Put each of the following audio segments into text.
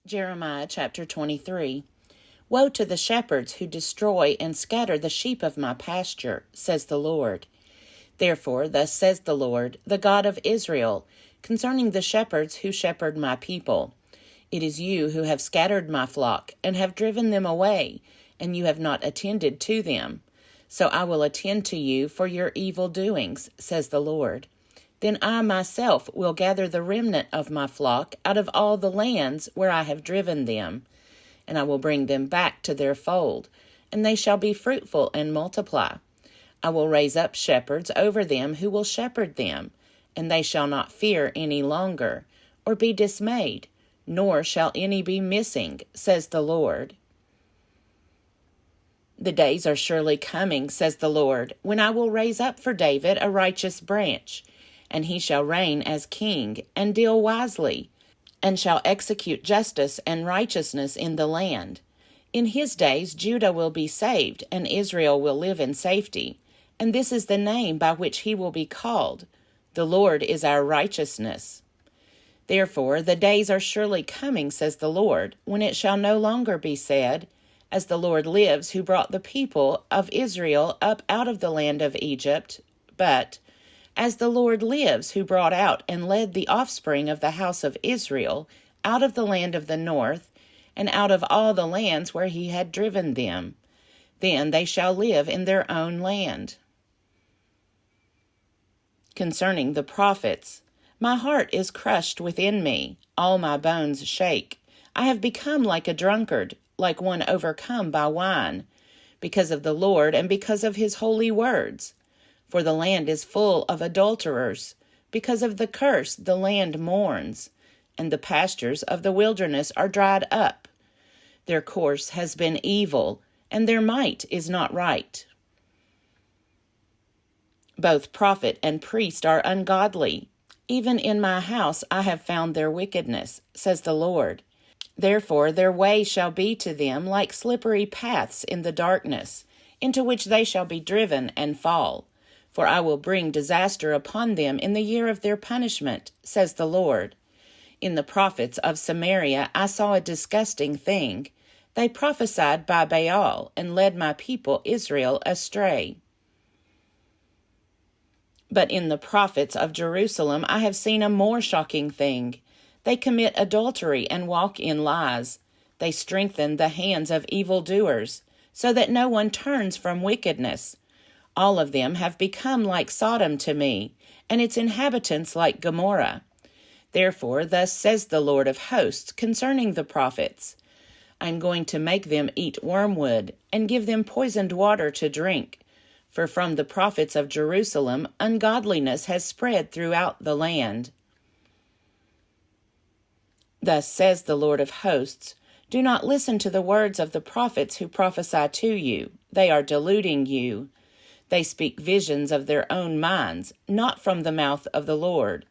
Jeremiah chapter 23. Woe to the shepherds who destroy and scatter the sheep of my pasture, says the Lord. Therefore, thus says the Lord, the God of Israel, concerning the shepherds who shepherd my people. It is you who have scattered my flock, and have driven them away, and you have not attended to them. So I will attend to you for your evil doings, says the Lord. Then I myself will gather the remnant of my flock out of all the lands where I have driven them, and I will bring them back to their fold, and they shall be fruitful and multiply. I will raise up shepherds over them who will shepherd them, and they shall not fear any longer, or be dismayed, nor shall any be missing, says the Lord. The days are surely coming, says the Lord, when I will raise up for David a righteous branch, and he shall reign as king, and deal wisely, and shall execute justice and righteousness in the land. In his days Judah will be saved, and Israel will live in safety. And this is the name by which he will be called. The Lord is our righteousness. Therefore the days are surely coming, says the Lord, when it shall no longer be said, As the Lord lives, who brought the people of Israel up out of the land of Egypt, but, As the Lord lives, who brought out and led the offspring of the house of Israel out of the land of the north, and out of all the lands where he had driven them. Then they shall live in their own land. Concerning the prophets, my heart is crushed within me, all my bones shake. I have become like a drunkard, like one overcome by wine, because of the Lord and because of his holy words. For the land is full of adulterers. Because of the curse the land mourns, and the pastures of the wilderness are dried up. Their course has been evil, and their might is not right. Both prophet and priest are ungodly. Even in my house I have found their wickedness, says the Lord. Therefore their way shall be to them like slippery paths in the darkness, into which they shall be driven and fall. For I will bring disaster upon them in the year of their punishment, says the Lord. In the prophets of Samaria I saw a disgusting thing. They prophesied by Baal and led my people Israel astray. But in the prophets of Jerusalem I have seen a more shocking thing. They commit adultery and walk in lies. They strengthen the hands of evildoers, so that no one turns from wickedness. All of them have become like Sodom to me, and its inhabitants like Gomorrah. Therefore, thus says the Lord of hosts concerning the prophets, I am going to make them eat wormwood, and give them poisoned water to drink. For from the prophets of Jerusalem ungodliness has spread throughout the land. Thus says the Lord of hosts, Do not listen to the words of the prophets who prophesy to you. They are deluding you. They speak visions of their own minds, not from the mouth of the Lord.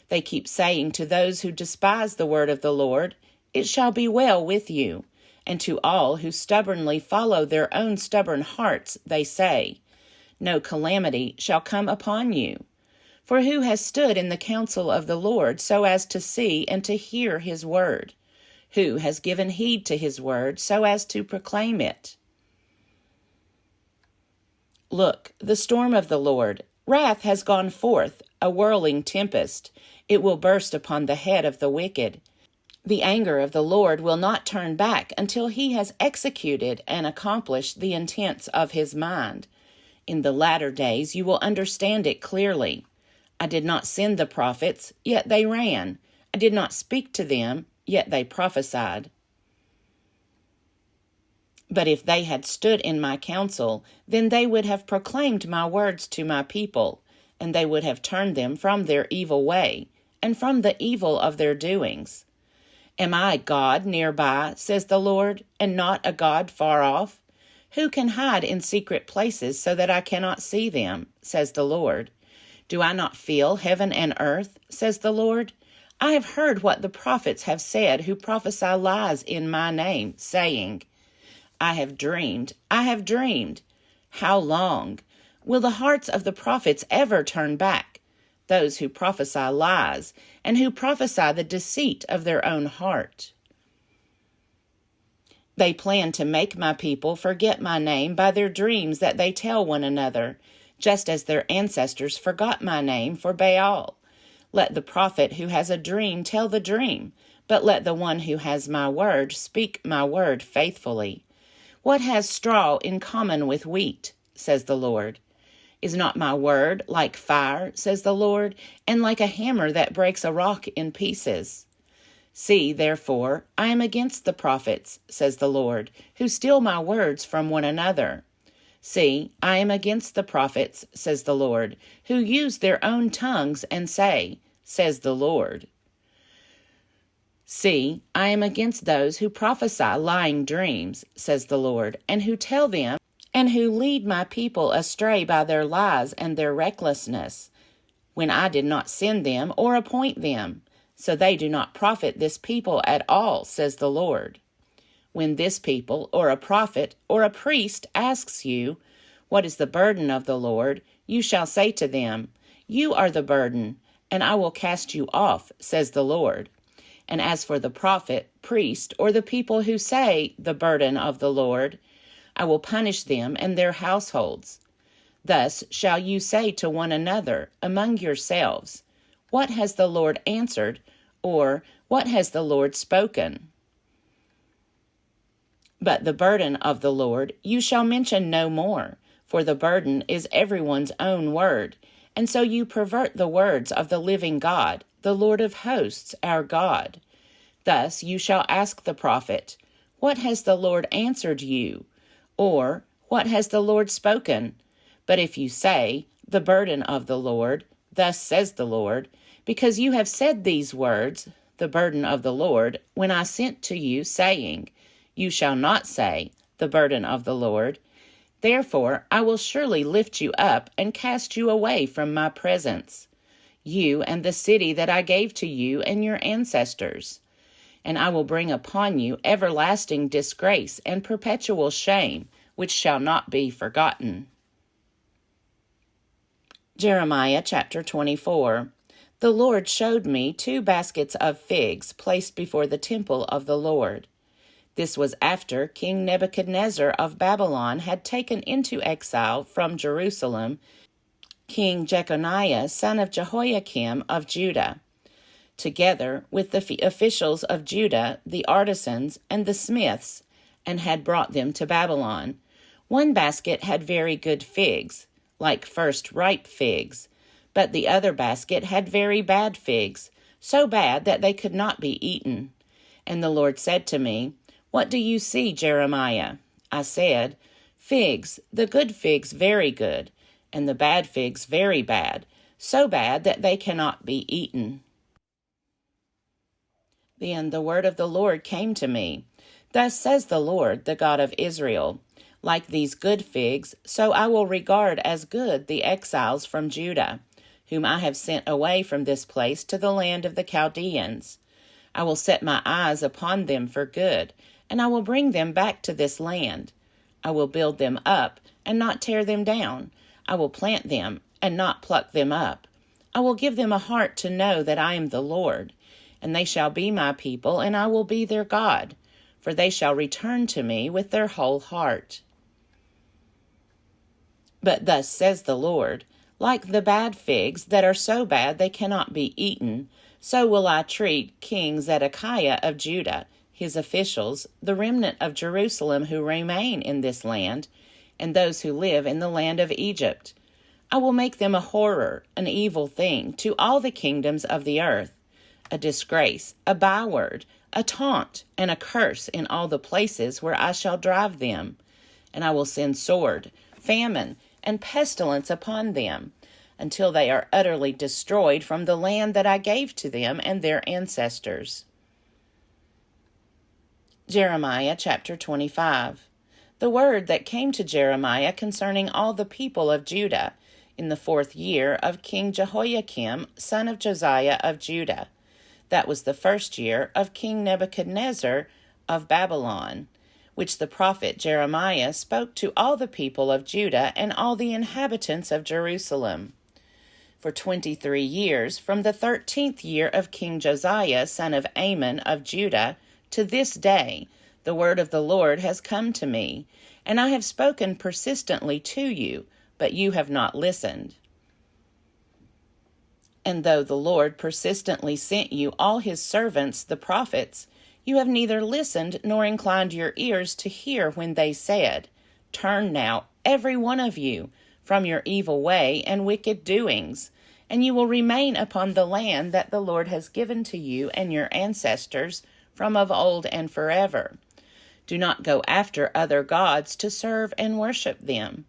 They keep saying to those who despise the word of the Lord, It shall be well with you. And to all who stubbornly follow their own stubborn hearts, they say, No calamity shall come upon you. For who has stood in the counsel of the Lord so as to see and to hear his word? Who has given heed to his word so as to proclaim it? Look, the storm of the Lord, wrath has gone forth, a whirling tempest. It will burst upon the head of the wicked. The anger of the Lord will not turn back until he has executed and accomplished the intents of his mind. In the latter days you will understand it clearly. I did not send the prophets, yet they ran. I did not speak to them, yet they prophesied. But if they had stood in my counsel, then they would have proclaimed my words to my people, and they would have turned them from their evil way, and from the evil of their doings. Am I God nearby, says the Lord, and not a God far off? Who can hide in secret places so that I cannot see them, says the Lord? Do I not feel heaven and earth, says the Lord? I have heard what the prophets have said who prophesy lies in my name, saying, I have dreamed, I have dreamed. How long? Will the hearts of the prophets ever turn back? Those who prophesy lies, and who prophesy the deceit of their own heart. They plan to make my people forget my name by their dreams that they tell one another, just as their ancestors forgot my name for Baal. Let the prophet who has a dream tell the dream, but let the one who has my word speak my word faithfully. What has straw in common with wheat, says the Lord? Is not my word like fire, says the Lord, and like a hammer that breaks a rock in pieces? See, therefore, I am against the prophets, says the Lord, who steal my words from one another. See, I am against the prophets, says the Lord, who use their own tongues and say, says the Lord. See, I am against those who prophesy lying dreams, says the Lord, and who tell them, and who lead my people astray by their lies and their recklessness, when I did not send them or appoint them. So they do not profit this people at all, says the Lord. When this people, or a prophet, or a priest asks you, what is the burden of the Lord? You shall say to them, you are the burden, and I will cast you off, says the Lord. And as for the prophet, priest, or the people who say, the burden of the Lord, I will punish them and their households. Thus shall you say to one another among yourselves, what has the Lord answered, or what has the Lord spoken? But the burden of the Lord you shall mention no more, for the burden is everyone's own word, and so you pervert the words of the living God, the Lord of hosts, our God. Thus you shall ask the prophet, what has the Lord answered you? Or, what has the Lord spoken? But if you say, the burden of the Lord, thus says the Lord, because you have said these words, the burden of the Lord, when I sent to you, saying, you shall not say, the burden of the Lord. Therefore I will surely lift you up and cast you away from my presence, you and the city that I gave to you and your ancestors. And I will bring upon you everlasting disgrace and perpetual shame, which shall not be forgotten. Jeremiah chapter 24. The Lord showed me 2 baskets of figs placed before the temple of the Lord. This was after King Nebuchadnezzar of Babylon had taken into exile from Jerusalem King Jeconiah, son of Jehoiakim of Judah, together with the officials of Judah, the artisans, and the smiths, and had brought them to Babylon. One basket had very good figs, like first ripe figs, but the other basket had very bad figs, so bad that they could not be eaten. And the Lord said to me, what do you see, Jeremiah? I said, figs, the good figs very good, and the bad figs very bad, so bad that they cannot be eaten. Then the word of the Lord came to me. Thus says the Lord, the God of Israel, like these good figs, so I will regard as good the exiles from Judah, whom I have sent away from this place to the land of the Chaldeans. I will set my eyes upon them for good, and I will bring them back to this land. I will build them up and not tear them down. I will plant them and not pluck them up. I will give them a heart to know that I am the Lord, and they shall be my people, and I will be their God, for they shall return to me with their whole heart. But thus says the Lord, like the bad figs that are so bad they cannot be eaten, so will I treat King Zedekiah of Judah, his officials, the remnant of Jerusalem who remain in this land, and those who live in the land of Egypt. I will make them a horror, an evil thing, to all the kingdoms of the earth, a disgrace, a byword, a taunt, and a curse in all the places where I shall drive them. And I will send sword, famine, and pestilence upon them, until they are utterly destroyed from the land that I gave to them and their ancestors. Jeremiah chapter 25. The word that came to Jeremiah concerning all the people of Judah in the 4th year of King Jehoiakim, son of Josiah of Judah. That was the 1st year of King Nebuchadnezzar of Babylon, which the prophet Jeremiah spoke to all the people of Judah and all the inhabitants of Jerusalem. For 23 years, from the 13th year of King Josiah, son of Amon of Judah, to this day, The word of the Lord has come to me, and I have spoken persistently to you, but you have not listened. And though the Lord persistently sent you all his servants, the prophets, you have neither listened nor inclined your ears to hear when they said, Turn now, every one of you, from your evil way and wicked doings, and you will remain upon the land that the Lord has given to you and your ancestors from of old and forever. Do not go after other gods to serve and worship them,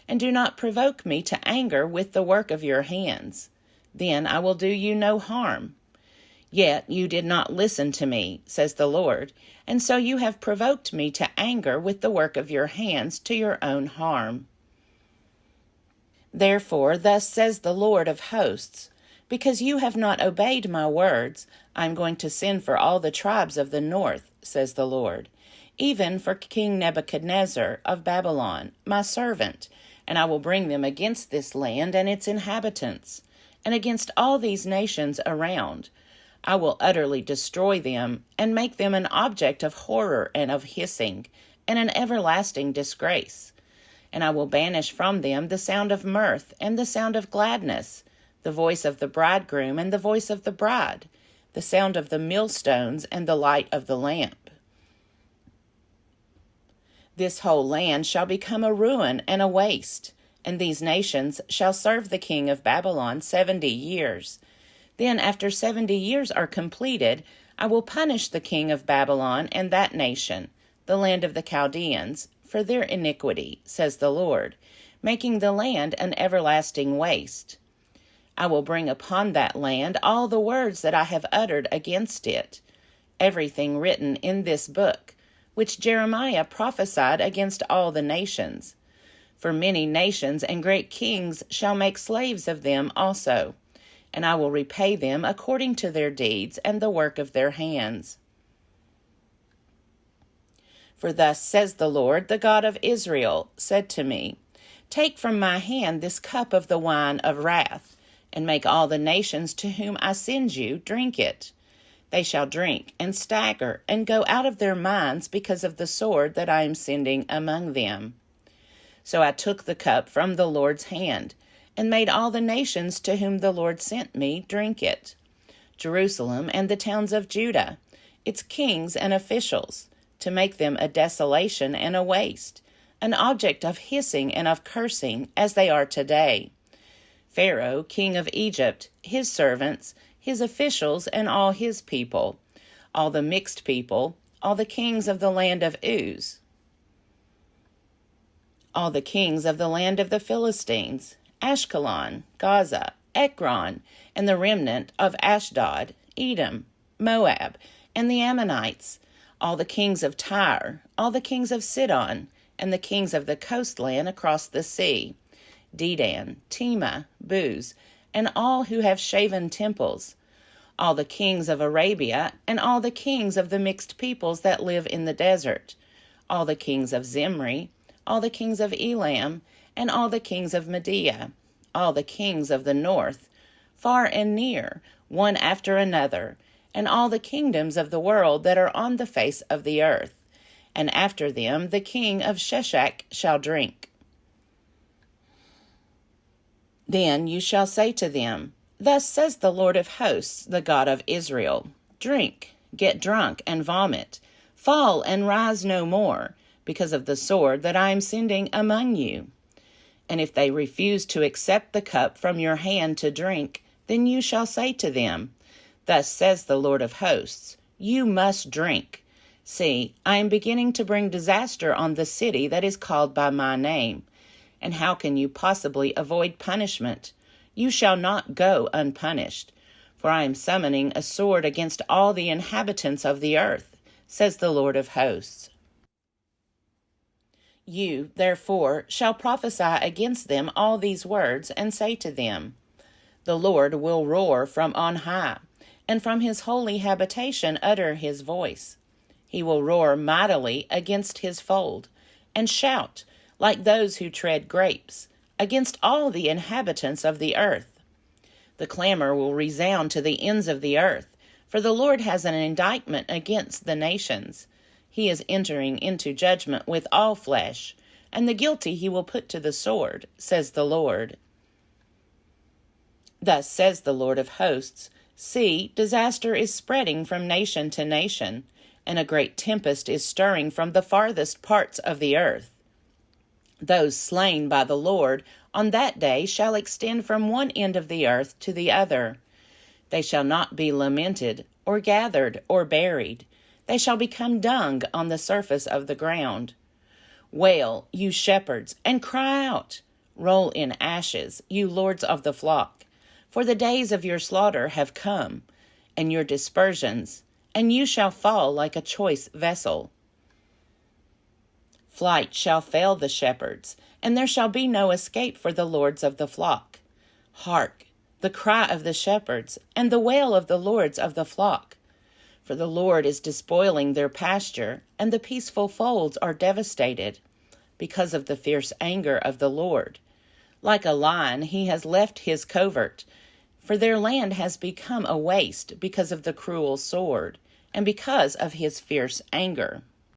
and do not provoke me to anger with the work of your hands. Then I will do you no harm. Yet you did not listen to me, says the Lord, and so you have provoked me to anger with the work of your hands to your own harm. Therefore, thus says the Lord of hosts, because you have not obeyed my words, I am going to send for all the tribes of the north, says the Lord, even for King Nebuchadnezzar of Babylon, my servant, and I will bring them against this land and its inhabitants, and against all these nations around. I will utterly destroy them, and make them an object of horror and of hissing, and an everlasting disgrace. And I will banish from them the sound of mirth and the sound of gladness, the voice of the bridegroom and the voice of the bride, the sound of the millstones and the light of the lamp. This whole land shall become a ruin and a waste, and these nations shall serve the king of Babylon 70 years. Then, after 70 years are completed, I will punish the king of Babylon and that nation, the land of the Chaldeans, for their iniquity, says the Lord, making the land an everlasting waste. I will bring upon that land all the words that I have uttered against it, everything written in this book, which Jeremiah prophesied against all the nations. For many nations and great kings shall make slaves of them also, and I will repay them according to their deeds and the work of their hands. For thus says the Lord, the God of Israel, said to me, Take from my hand this cup of the wine of wrath, and make all the nations to whom I send you drink it. They shall drink and stagger and go out of their minds because of the sword that I am sending among them. So I took the cup from the Lord's hand, and made all the nations to whom the Lord sent me drink it. Jerusalem and the towns of Judah, its kings and officials, to make them a desolation and a waste, an object of hissing and of cursing, as they are today. Pharaoh, king of Egypt, his servants, his officials, and all his people, all the mixed people, all the kings of the land of Uz, all the kings of the land of the Philistines, Ashkelon, Gaza, Ekron, and the remnant of Ashdod, Edom, Moab, and the Ammonites, all the kings of Tyre, all the kings of Sidon, and the kings of the coastland across the sea, Dedan, Tema, Buz, and all who have shaven temples, all the kings of Arabia, and all the kings of the mixed peoples that live in the desert, all the kings of Zimri, all the kings of Elam, and all the kings of Media, all the kings of the north, far and near, one after another, and all the kingdoms of the world that are on the face of the earth. And after them the king of Sheshach shall drink. Then you shall say to them, Thus says the Lord of hosts, the God of Israel, Drink, get drunk, and vomit, fall and rise no more, because of the sword that I am sending among you. And if they refuse to accept the cup from your hand to drink, then you shall say to them, Thus says the Lord of hosts, You must drink. See, I am beginning to bring disaster on the city that is called by my name. And how can you possibly avoid punishment? You shall not go unpunished, for I am summoning a sword against all the inhabitants of the earth, says the Lord of hosts. You, therefore, shall prophesy against them all these words, and say to them, The Lord will roar from on high, and from his holy habitation utter his voice. He will roar mightily against his fold, and shout, like those who tread grapes, against all the inhabitants of the earth. The clamor will resound to the ends of the earth, for the Lord has an indictment against the nations. He is entering into judgment with all flesh, and the guilty he will put to the sword, says the Lord. Thus says the Lord of hosts, See, disaster is spreading from nation to nation, and a great tempest is stirring from the farthest parts of the earth. Those slain by the Lord on that day shall extend from one end of the earth to the other. They shall not be lamented, or gathered, or buried. They shall become dung on the surface of the ground. Wail, you shepherds, and cry out. Roll in ashes, you lords of the flock. For the days of your slaughter have come, and your dispersions, and you shall fall like a choice vessel. Flight shall fail the shepherds, and there shall be no escape for the lords of the flock. Hark, the cry of the shepherds, and the wail of the lords of the flock. For the Lord is despoiling their pasture, and the peaceful folds are devastated, because of the fierce anger of the Lord. Like a lion he has left his covert, for their land has become a waste because of the cruel sword, and because of his fierce anger.